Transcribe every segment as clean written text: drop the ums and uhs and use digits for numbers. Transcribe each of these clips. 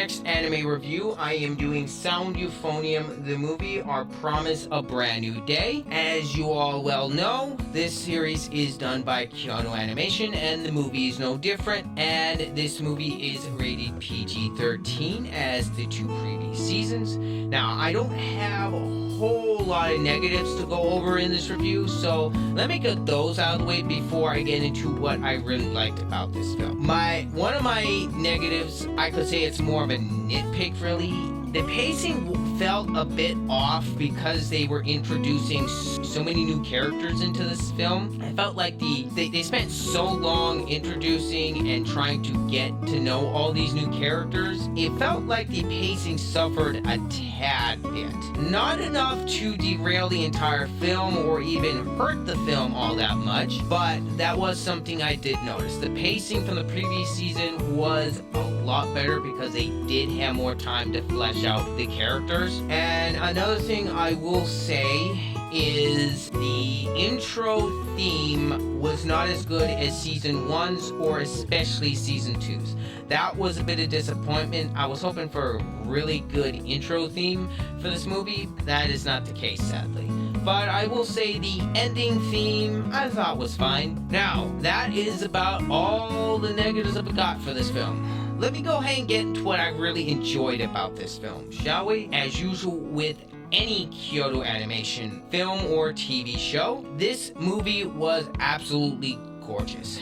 next anime review, I am doing Sound Euphonium, the movie, Our Promise a Brand New Day. As you all well know, this series is done by Kyoto Animation, and the movie is no different. And this movie is rated PG-13 as the two previous seasons. Now, I don't have a whole lot of negatives to go over in this review, so let me get those out of the way before I get into what I really liked about this film. One of my negatives, I could say it's more of a nitpick really. The pacing felt a bit off because they were introducing so many new characters into this film. I felt like they spent so long introducing and trying to get to know all these new characters. It felt like the pacing suffered a tad bit. Not enough to derail the entire film or even hurt the film all that much, but that was something I did notice. The pacing from the previous season was a lot better because they did have more time to flesh out the characters. And another thing I will say is the intro theme was not as good as season 1's or especially season 2's. That was a bit of disappointment. I was hoping for a really good intro theme for this movie. That is not the case, sadly. But I will say the ending theme I thought was fine. Now, that is about all the negatives I've got for this film. Let me go ahead and get into what I really enjoyed about this film, shall we? As usual with any Kyoto Animation film or TV show, this movie was absolutely gorgeous.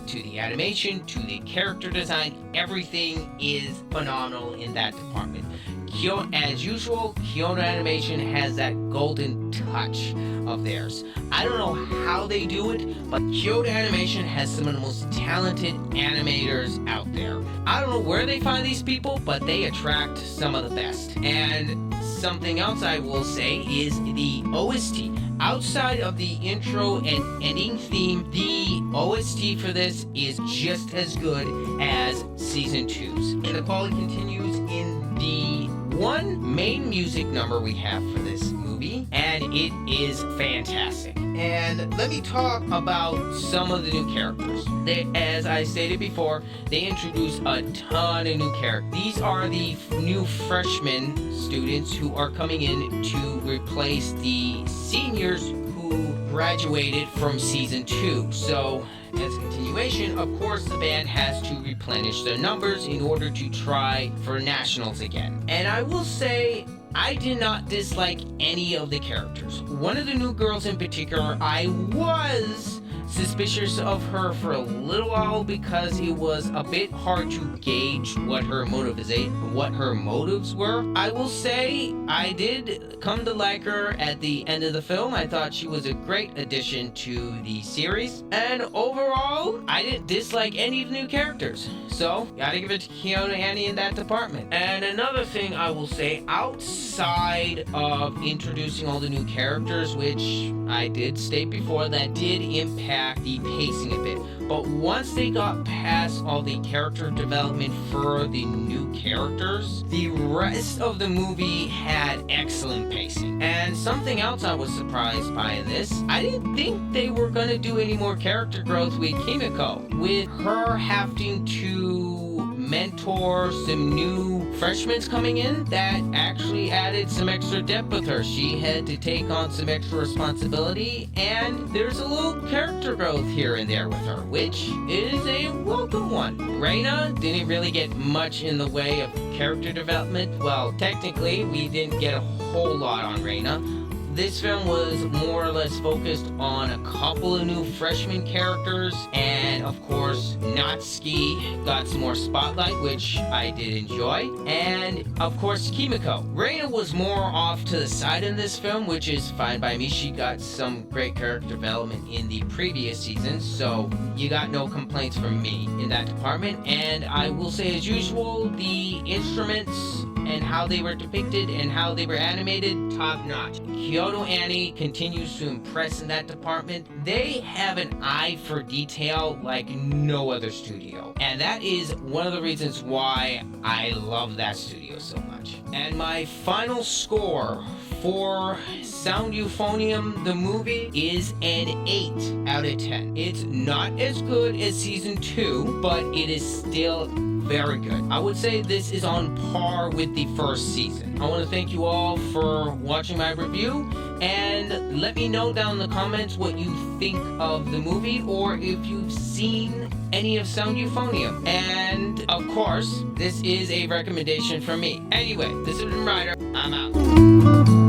To the animation, to the character design, everything is phenomenal in that department. As usual, Kyoto Animation has that golden touch of theirs. I don't know how they do it, but Kyoto Animation has some of the most talented animators out there. I don't know where they find these people, but they attract some of the best. And something else I will say is the OST. Outside of the intro and ending theme, the OST for this is just as good as season 2's. And the quality continues in the one main music number we have for this movie, and it is fantastic. And let me talk about some of the new characters. As I stated before, they introduced a ton of new characters. These are the new freshman students who are coming in to replace the seniors who graduated from season 2. So, as a continuation, of course, the band has to replenish their numbers in order to try for nationals again. And I will say, I did not dislike any of the characters. One of the new girls in particular, I was suspicious of her for a little while because it was a bit hard to gauge what her motives were. I will say I did come to like her at the end of the film. I thought she was a great addition to the series, and overall I didn't dislike any of the new characters, so gotta give it to Kyoto Annie in that department. And another thing I will say, outside of introducing all the new characters, which I did state before, that did impact the pacing a bit. But once they got past all the character development for the new characters, the rest of the movie had excellent pacing. And something else I was surprised by in this, I didn't think they were going to do any more character growth with Kimiko. With her having to mentor some new freshmen coming in, that actually added some extra depth with her. She had to take on some extra responsibility, and there's a little character growth here and there with her, which is a welcome one. Reina didn't really get much in the way of character development. Well, technically, we didn't get a whole lot on Reina. This film was more or less focused on a couple of new freshman characters, and of course, Natsuki got some more spotlight, which I did enjoy, and of course, Kimiko. Reina was more off to the side in this film, which is fine by me. She got some great character development in the previous seasons, so you got no complaints from me in that department. And I will say, as usual, the instruments and how they were depicted and how they were animated, top notch. Kyoto Annie continues to impress in that department. They have an eye for detail like no other studio, and that is one of the reasons why I love that studio so much. And my final score for Sound Euphonium, the movie, is an 8 out of 10. It's not as good as season 2, but it is still very good. I would say this is on par with the first season. I want to thank you all for watching my review, and let me know down in the comments what you think of the movie, or if you've seen any of Sound Euphonium. And of course, this is a recommendation from me. Anyway, this has been Ryder. I'm out.